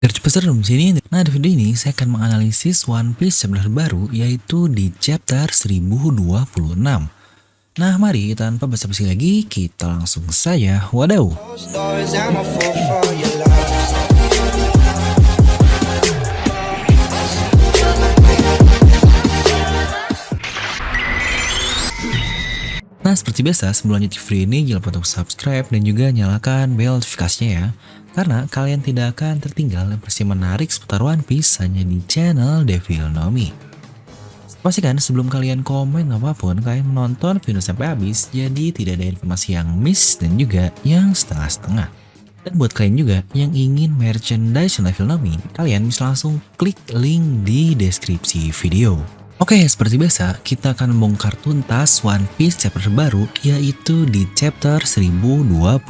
Biar cepet seru di sini. Nah, di video ini saya akan menganalisis One Piece chapter baru yaitu di chapter 1026. Nah, mari tanpa basa-basi lagi kita langsung saja wadaw. Nah, seperti biasa, sebelum lanjut video ini jangan lupa untuk subscribe dan juga nyalakan bel notifikasinya ya. Karena kalian tidak akan tertinggal informasi menarik seputar One Piece hanya di channel Devil Nomi. Pastikan sebelum kalian komen apapun, kalian menonton video sampai habis, jadi tidak ada informasi yang miss dan juga yang setengah-setengah. Dan buat kalian juga yang ingin merchandise Devil Nomi, kalian bisa langsung klik link di deskripsi video. Oke, seperti biasa, kita akan membongkar tuntas One Piece chapter baru, yaitu di chapter 1026.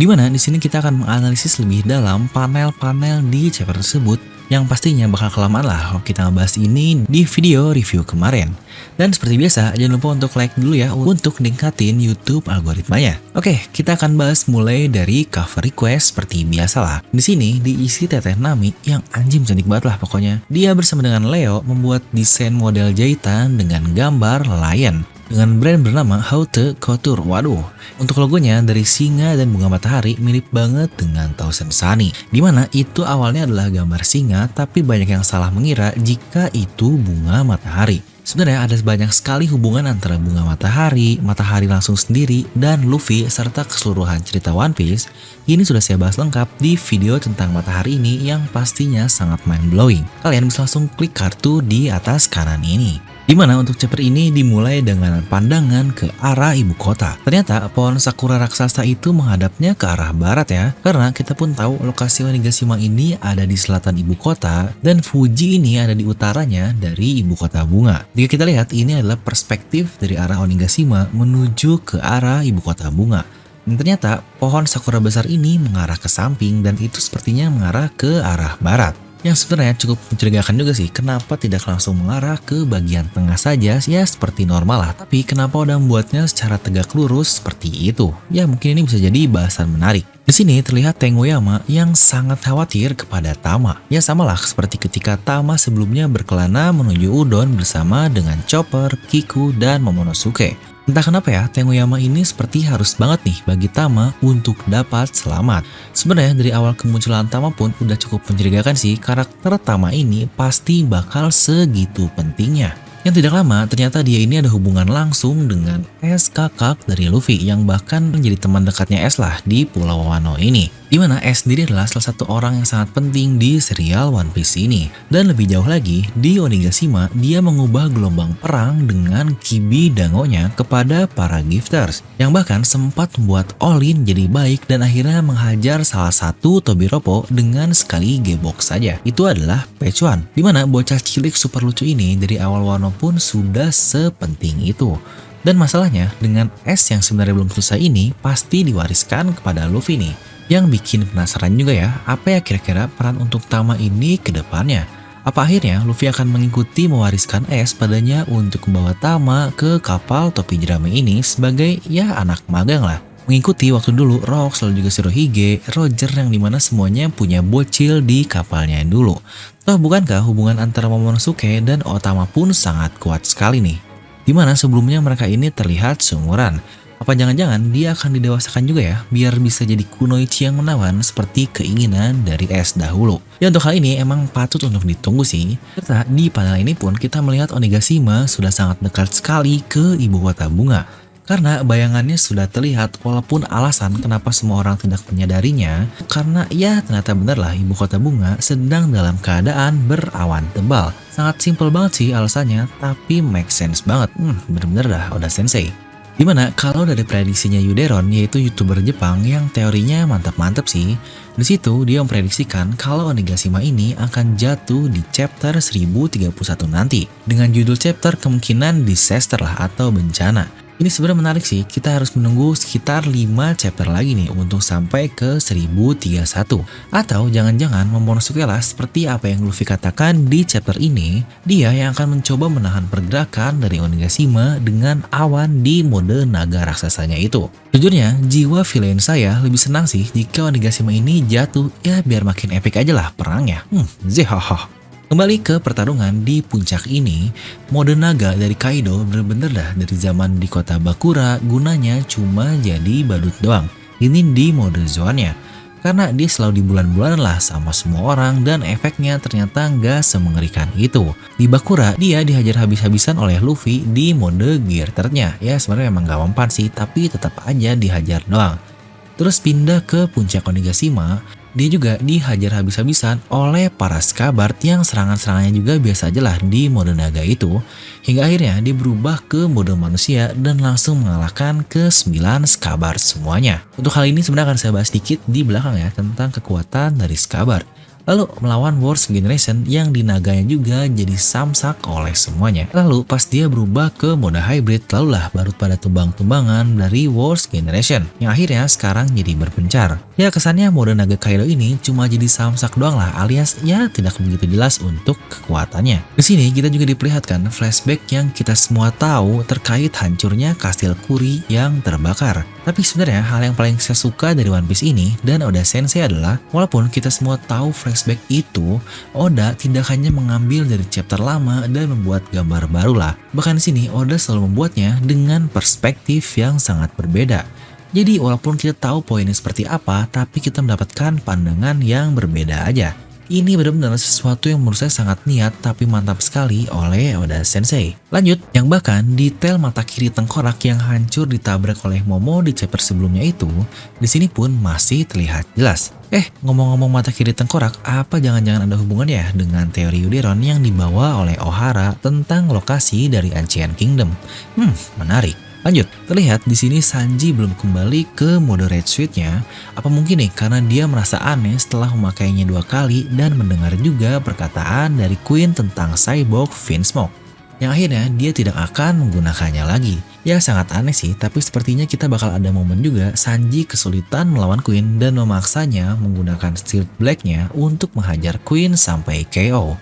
Dimana di sini kita akan menganalisis lebih dalam panel-panel di chapter tersebut, yang pastinya bakal kelamaan lah kalau kita ngebahas ini di video review kemarin. Dan seperti biasa, jangan lupa untuk like dulu ya untuk ningkatin YouTube algoritmanya. Oke, kita akan bahas mulai dari cover request seperti biasa lah. Di sini diisi Teteh Nami yang anjing cantik banget lah pokoknya. Dia bersama dengan Leo membuat desain model jahitan dengan gambar lion dengan brand bernama Haute Couture. Waduh, untuk logonya dari singa dan bunga matahari mirip banget dengan Thousand Sunny. Dimana itu awalnya adalah gambar singa, tapi banyak yang salah mengira jika itu bunga matahari. Sebenarnya ada banyak sekali hubungan antara bunga matahari, matahari langsung sendiri, dan Luffy serta keseluruhan cerita One Piece. Ini sudah saya bahas lengkap di video tentang matahari ini yang pastinya sangat mind blowing. Kalian bisa langsung klik kartu di atas kanan ini. Dimana untuk chapter ini dimulai dengan pandangan ke arah ibu kota. Ternyata pohon sakura raksasa itu menghadapnya ke arah barat ya. Karena kita pun tahu lokasi Onigashima ini ada di selatan ibu kota dan Fuji ini ada di utaranya dari ibu kota bunga. Jika kita lihat ini adalah perspektif dari arah Onigashima menuju ke arah ibu kota bunga. Dan ternyata pohon sakura besar ini mengarah ke samping dan itu sepertinya mengarah ke arah barat. Yang sebenarnya cukup mencurigakan juga sih, kenapa tidak langsung mengarah ke bagian tengah saja ya seperti normal lah. Tapi kenapa udah membuatnya secara tegak lurus seperti itu? Ya mungkin ini bisa jadi bahasan menarik. Di sini terlihat Tengoyama yang sangat khawatir kepada Tama. Ya samalah seperti ketika Tama sebelumnya berkelana menuju Udon bersama dengan Chopper, Kiku, dan Momonosuke. Entah kenapa ya, Tengoyama ini seperti harus banget nih bagi Tama untuk dapat selamat. Sebenarnya dari awal kemunculan Tama pun udah cukup mencurigakan sih, karakter Tama ini pasti bakal segitu pentingnya. Yang tidak lama, ternyata dia ini ada hubungan langsung dengan S, kakak dari Luffy yang bahkan menjadi teman dekatnya S lah di Pulau Wano ini. Dimana S sendiri adalah salah satu orang yang sangat penting di serial One Piece ini. Dan lebih jauh lagi, di Onigashima dia mengubah gelombang perang dengan Kibi Dango-nya kepada para gifters. Yang bahkan sempat membuat Olin jadi baik dan akhirnya menghajar salah satu Tobiropo dengan sekali gebok saja. Itu adalah Pechuan. Dimana bocah cilik super lucu ini dari awal Wano pun sudah sepenting itu. Dan masalahnya dengan S yang sebenarnya belum selesai ini pasti diwariskan kepada Luffy nih. Yang bikin penasaran juga ya, apa ya kira-kira peran untuk Tama ini ke depannya? Apa akhirnya Luffy akan mengikuti mewariskan S padanya untuk membawa Tama ke kapal topi jerami ini sebagai ya anak magang lah? Mengikuti waktu dulu Rox lalu juga Shirohige, Roger yang dimana semuanya punya bocil di kapalnya dulu. Toh bukankah hubungan antara Momonosuke dan Otama pun sangat kuat sekali nih? Dimana sebelumnya mereka ini terlihat seumuran. Apa jangan-jangan dia akan didewasakan juga ya, biar bisa jadi kunoichi yang menawan seperti keinginan dari S dahulu. Ya untuk hal ini emang patut untuk ditunggu sih. Serta di panel ini pun kita melihat Onigashima sudah sangat dekat sekali ke ibu kota bunga. Karena bayangannya sudah terlihat walaupun alasan kenapa semua orang tidak menyadarinya, karena ya ternyata benar lah ibu kota bunga sedang dalam keadaan berawan tebal. Sangat simpel banget sih alasannya, tapi make sense banget. Bener-bener dah Oda Sensei. Dimana kalau dari prediksinya Yuderon, yaitu YouTuber Jepang yang teorinya mantap-mantap sih, di situ dia memprediksikan kalau Onigashima ini akan jatuh di chapter 1031 nanti dengan judul chapter kemungkinan disaster lah atau bencana. Ini sebenarnya menarik sih, kita harus menunggu sekitar 5 chapter lagi nih untuk sampai ke 1031. Atau jangan-jangan Momonosuke lah seperti apa yang Luffy katakan di chapter ini, dia yang akan mencoba menahan pergerakan dari Onigashima dengan awan di mode naga raksasanya itu. Jujurnya, jiwa villain saya lebih senang sih jika Onigashima ini jatuh, ya biar makin epic aja lah perangnya. Zehaha. Kembali ke pertarungan di puncak ini, mode naga dari Kaido bener-bener dah dari zaman di kota Bakura gunanya cuma jadi badut doang. Ini di mode Zoan-nya. Karena dia selalu di bulan-bulan lah sama semua orang dan efeknya ternyata nggak semengerikan itu. Di Bakura, dia dihajar habis-habisan oleh Luffy di mode Gear Third-nya. Ya sebenarnya emang gak mempan sih, tapi tetap aja dihajar doang. Terus pindah ke puncak Onigashima, dia juga dihajar habis-habisan oleh para Scabard yang serangan-serangannya juga biasa aja lah di mode naga itu. Hingga akhirnya dia berubah ke mode manusia dan langsung mengalahkan ke-9 Scabard semuanya. Untuk hal ini sebenarnya akan saya bahas sedikit di belakang ya tentang kekuatan dari Scabard. Lalu melawan Worst Generation yang di naganya juga jadi samsak oleh semuanya. Lalu pas dia berubah ke mode hybrid, lalulah baru pada tumbang-tumbangan dari Worst Generation yang akhirnya sekarang jadi berpencar. Ya kesannya mode naga Kaido ini cuma jadi samsak doang lah, alias ya tidak begitu jelas untuk kekuatannya. Di sini kita juga diperlihatkan flashback yang kita semua tahu terkait hancurnya kastil Kuri yang terbakar. Tapi sebenarnya hal yang paling saya suka dari One Piece ini dan Oda Sensei adalah walaupun kita semua tahu flashback itu, Oda tidak hanya mengambil dari chapter lama dan membuat gambar baru lah. Bahkan di sini Oda selalu membuatnya dengan perspektif yang sangat berbeda. Jadi walaupun kita tahu poinnya seperti apa, tapi kita mendapatkan pandangan yang berbeda aja. Ini benar-benar sesuatu yang menurut saya sangat niat tapi mantap sekali oleh Oda Sensei. Lanjut, yang bahkan detail mata kiri tengkorak yang hancur ditabrak oleh Momo di chapter sebelumnya itu, di sini pun masih terlihat jelas. Ngomong-ngomong mata kiri tengkorak, apa jangan-jangan ada hubungannya dengan teori Yuderon yang dibawa oleh Ohara tentang lokasi dari Ancient Kingdom? Menarik. Lanjut, terlihat di sini Sanji belum kembali ke mode Red Suite-nya. Apa mungkin nih karena dia merasa aneh setelah memakainya 2 kali dan mendengar juga perkataan dari Queen tentang cyborg Vinsmoke, yang akhirnya dia tidak akan menggunakannya lagi. Ya sangat aneh sih, tapi sepertinya kita bakal ada momen juga Sanji kesulitan melawan Queen dan memaksanya menggunakan Steel Black-nya untuk menghajar Queen sampai KO.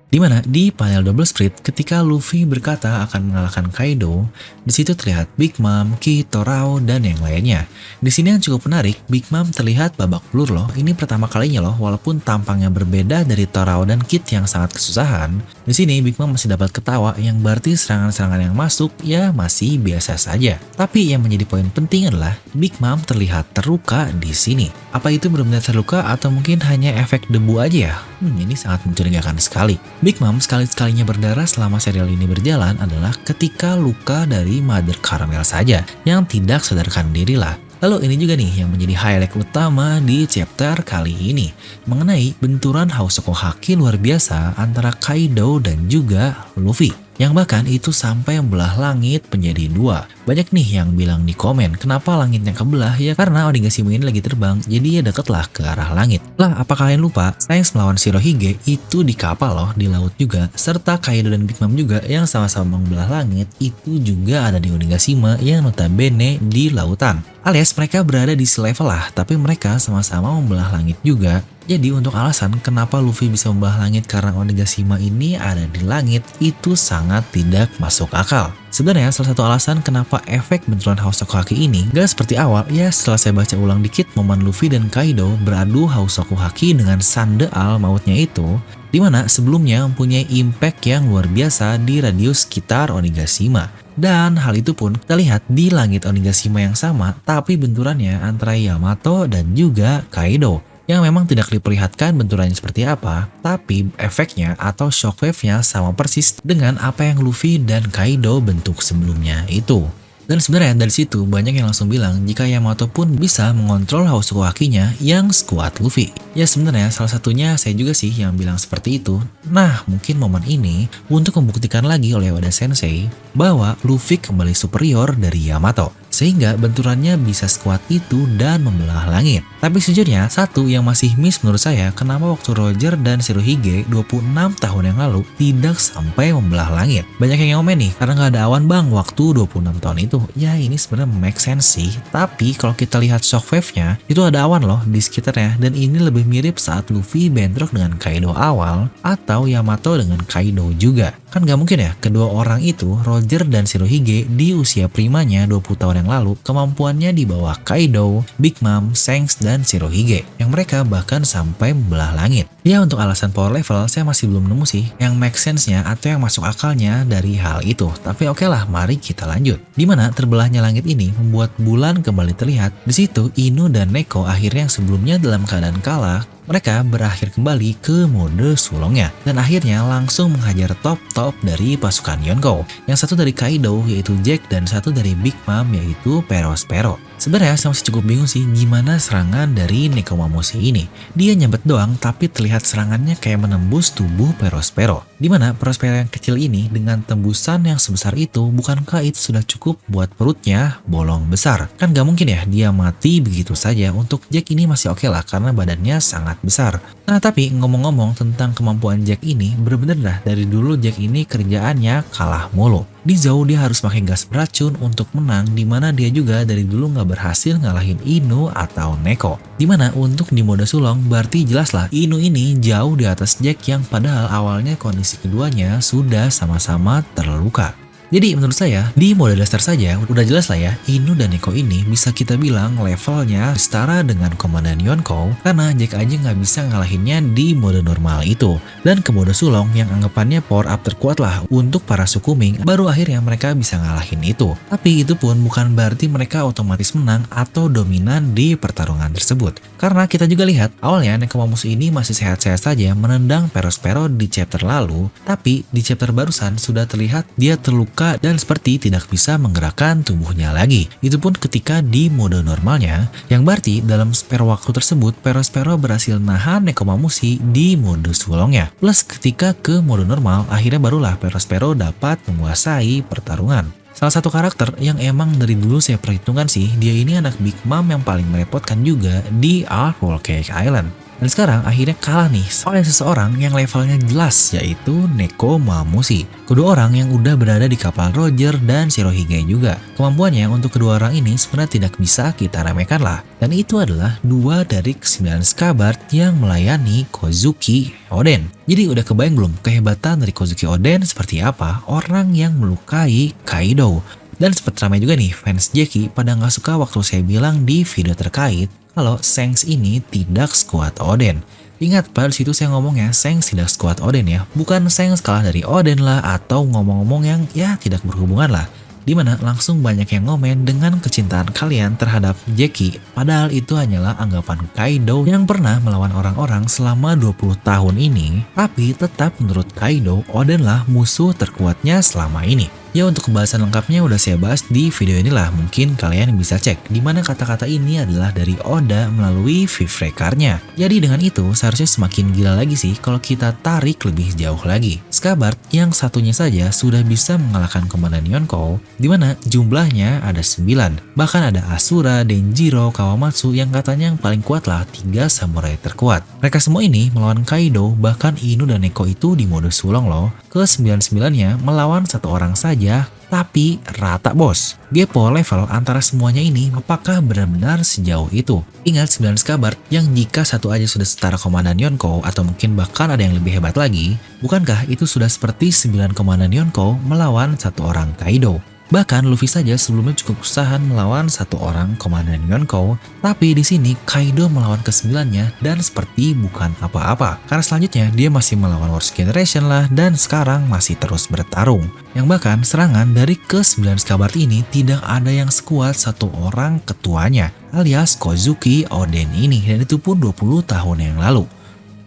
Dimana di panel double split ketika Luffy berkata akan mengalahkan Kaido, di situ terlihat Big Mom, Kid, Torao, dan yang lainnya. Di sini yang cukup menarik, Big Mom terlihat babak belur loh. Ini pertama kalinya loh, walaupun tampangnya berbeda dari Torao dan Kid yang sangat kesusahan. Di sini Big Mom masih dapat ketawa, yang berarti serangan-serangan yang masuk ya masih biasa saja. Tapi yang menjadi poin penting adalah Big Mom terlihat terluka di sini. Apa itu benar-benar terluka atau mungkin hanya efek debu aja ya? Ini sangat mencurigakan sekali. Big Mom sekali-sekalinya berdarah selama serial ini berjalan adalah ketika luka dari Mother Caramel saja yang tidak sadarkan diri lah. Lalu ini juga nih yang menjadi highlight utama di chapter kali ini mengenai benturan Housoko Haki luar biasa antara Kaido dan juga Luffy. Yang bahkan itu sampai membelah langit menjadi 2. Banyak nih yang bilang di komen, kenapa langitnya kebelah? Ya karena Onigashima ini lagi terbang, jadi ya deketlah ke arah langit. Lah, apa kalian lupa? Sainz melawan Shirohige itu di kapal loh, di laut juga. Serta Kaido dan Big Mom juga yang sama-sama membelah langit, itu juga ada di Onigashima yang notabene di lautan. Alias mereka berada di selevel lah, tapi mereka sama-sama membelah langit juga. Jadi untuk alasan kenapa Luffy bisa membelah langit karena Onigashima ini ada di langit itu sangat tidak masuk akal. Sebenarnya salah satu alasan kenapa efek benturan Housoko Haki ini gak seperti awal ya setelah saya baca ulang dikit momen Luffy dan Kaido beradu Housoko Haki dengan Sande Al mautnya itu, dimana sebelumnya mempunyai impact yang luar biasa di radius sekitar Onigashima. Dan hal itu pun kita lihat di langit Onigashima yang sama tapi benturannya antara Yamato dan juga Kaido. Yang memang tidak diperlihatkan benturannya seperti apa, tapi efeknya atau shockwave-nya sama persis dengan apa yang Luffy dan Kaido bentuk sebelumnya itu. Dan sebenarnya dari situ banyak yang langsung bilang jika Yamato pun bisa mengontrol Housoko Haki-nya yang sekuat Luffy. Ya sebenarnya salah satunya saya juga sih yang bilang seperti itu. Nah, mungkin momen ini untuk membuktikan lagi oleh Oda Sensei bahwa Luffy kembali superior dari Yamato, sehingga benturannya bisa sekuat itu dan membelah langit. Tapi sejujurnya, satu yang masih miss menurut saya, kenapa waktu Roger dan Shirohige 26 tahun yang lalu tidak sampai membelah langit. Banyak yang ngomen nih, karena nggak ada awan bang waktu 26 tahun itu. Ya ini sebenarnya make sense sih, tapi kalau kita lihat shockwave-nya, itu ada awan loh di sekitarnya, dan ini lebih mirip saat Luffy bentrok dengan Kaido awal, atau Yamato dengan Kaido juga. Kan gak mungkin ya, kedua orang itu, Roger dan Shirohige, di usia primanya 20 tahun yang lalu, kemampuannya di bawah Kaido, Big Mom, Shanks, dan Shirohige, yang mereka bahkan sampai membelah langit. Ya untuk alasan power level, saya masih belum nemu sih yang make sense-nya atau yang masuk akalnya dari hal itu. Tapi oke lah, mari kita lanjut. Dimana terbelahnya langit ini membuat bulan kembali terlihat. Di situ Ino dan Neko akhirnya yang sebelumnya dalam keadaan kalah, mereka berakhir kembali ke mode sulongnya dan akhirnya langsung menghajar top dari pasukan Yonkou. Yang satu dari Kaido yaitu Jack dan satu dari Big Mom yaitu Perospero. Sebenarnya saya masih cukup bingung sih gimana serangan dari Nekomamushi ini. Dia nyabet doang tapi terlihat serangannya kayak menembus tubuh Perospero. Dimana Perospero yang kecil ini dengan tembusan yang sebesar itu, bukankah itu sudah cukup buat perutnya bolong besar? Kan gak mungkin ya dia mati begitu saja. Untuk Jack ini masih oke lah karena badannya sangat besar. Nah tapi ngomong-ngomong tentang kemampuan Jack ini, bener-bener dah dari dulu Jack ini kerjaannya kalah mulu. Di Zou dia harus pakai gas beracun untuk menang, dimana dia juga dari dulu nggak berhasil ngalahin Ino atau Neko. Dimana untuk di mode sulong berarti jelas lah Ino ini jauh di atas Jack yang padahal awalnya kondisi keduanya sudah sama-sama terluka. Jadi menurut saya, di mode dasar saja udah jelas lah ya, Ino dan Neko ini bisa kita bilang levelnya setara dengan Komandan Yonkou karena Jack aja nggak bisa ngalahinnya di mode normal itu. Dan ke mode sulong yang anggapannya power up terkuat lah untuk para suku Ming, baru akhirnya mereka bisa ngalahin itu. Tapi itu pun bukan berarti mereka otomatis menang atau dominan di pertarungan tersebut. Karena kita juga lihat, awalnya Nekomamushi ini masih sehat-sehat saja menendang Perospero di chapter lalu, tapi di chapter barusan sudah terlihat dia terluka dan seperti tidak bisa menggerakkan tubuhnya lagi. Itu pun ketika di mode normalnya, yang berarti dalam spare waktu tersebut Perospero berhasil nahan Nekomamushi di mode sulongnya. Plus ketika ke mode normal, akhirnya barulah Perospero dapat menguasai pertarungan. Salah satu karakter yang emang dari dulu saya perhitungkan sih, dia ini anak Big Mom yang paling merepotkan juga di All Whole Cake Island. Dan sekarang akhirnya kalah nih oleh seseorang yang levelnya jelas, yaitu Nekomamushi. Kedua orang yang udah berada di kapal Roger dan Shirohige juga. Kemampuannya untuk kedua orang ini sebenarnya tidak bisa kita remehkan lah. Dan itu adalah 2 dari ke-9 Scabbard yang melayani Kozuki Oden. Jadi udah kebayang belum kehebatan dari Kozuki Oden seperti apa orang yang melukai Kaido. Dan sempat ramai juga nih fans Jackie pada nggak suka waktu saya bilang di video terkait kalau Shanks ini tidak sekuat Oden. Ingat pada situ saya ngomongnya Shanks tidak sekuat Oden ya, bukan Shanks kalah dari Oden lah atau ngomong-ngomong yang ya tidak berhubungan lah. Dimana langsung banyak yang ngomen dengan kecintaan kalian terhadap Jackie, padahal itu hanyalah anggapan Kaido yang pernah melawan orang-orang selama 20 tahun ini, tapi tetap menurut Kaido Oden lah musuh terkuatnya selama ini. Ya untuk pembahasan lengkapnya udah saya bahas di video inilah, mungkin kalian bisa cek dimana kata-kata ini adalah dari Oda melalui Vivrekarnya. Jadi dengan itu seharusnya semakin gila lagi sih kalau kita tarik lebih jauh lagi. Scabbard yang satunya saja sudah bisa mengalahkan Komandan Yonkou, dimana jumlahnya ada 9. Bahkan ada Asura, Denjiro, Kawamatsu yang katanya yang paling kuat lah 3 samurai terkuat. Mereka semua ini melawan Kaido, bahkan Ino dan Neko itu di mode sulong loh. Ke-99-nya melawan satu orang saja, tapi rata bos. Gap power level antara semuanya ini apakah benar-benar sejauh itu? Ingat 9 Scabbard yang jika satu aja sudah setara Komandan Yonkou atau mungkin bahkan ada yang lebih hebat lagi, bukankah itu sudah seperti 9 Komandan Yonkou melawan satu orang Kaido? Bahkan Luffy saja sebelumnya cukup kesusahan melawan satu orang Komandan Yonkou, tapi di sini Kaido melawan ke-9-nya dan seperti bukan apa-apa. Karena selanjutnya dia masih melawan Worst Generation lah dan sekarang masih terus bertarung. Yang bahkan serangan dari ke-9 Scabbard ini tidak ada yang sekuat satu orang ketuanya, alias Kozuki Oden ini, dan itu pun 20 tahun yang lalu.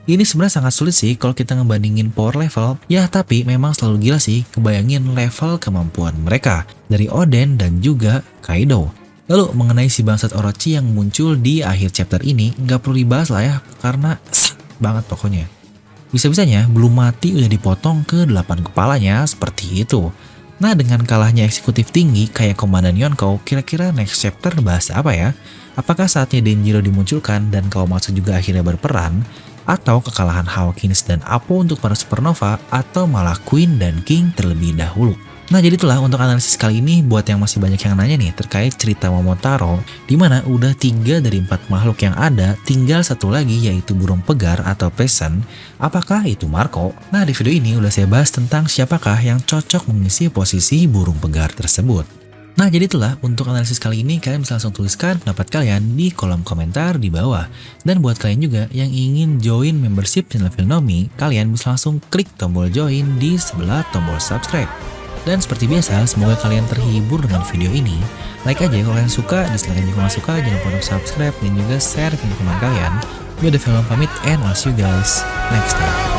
Ini sebenarnya sangat sulit sih kalau kita ngebandingin power level, ya tapi memang selalu gila sih kebayangin level kemampuan mereka dari Oden dan juga Kaido. Lalu mengenai si bangsat Orochi yang muncul di akhir chapter ini, nggak perlu dibahas lah ya, karena banget pokoknya. Bisa-bisanya belum mati udah dipotong ke 8 kepalanya seperti itu. Nah, dengan kalahnya eksekutif tinggi kayak Komandan Yonkou, kira-kira next chapter bahas apa ya? Apakah saatnya Denjiro dimunculkan dan Kawamatsu juga akhirnya berperan? Atau kekalahan Hawkins dan Apo untuk para supernova? Atau malah Queen dan King terlebih dahulu? Nah, jadi itulah untuk analisis kali ini buat yang masih banyak yang nanya nih terkait cerita Momotaro, di mana udah 3 dari 4 makhluk yang ada, tinggal satu lagi yaitu burung pegar atau peasant. Apakah itu Marco? Nah, di video ini udah saya bahas tentang siapakah yang cocok mengisi posisi burung pegar tersebut. Nah, jadi itulah untuk analisis kali ini, kalian bisa langsung tuliskan pendapat kalian di kolom komentar di bawah. Dan buat kalian juga yang ingin join membership channel Filmnomi, kalian bisa langsung klik tombol join di sebelah tombol subscribe. Dan seperti biasa, semoga kalian terhibur dengan video ini. Like aja kalau kalian suka, dislike aja kalau nggak suka, jangan lupa untuk subscribe dan juga share ke teman kalian. Gue The Film pamit and I'll see you guys next time.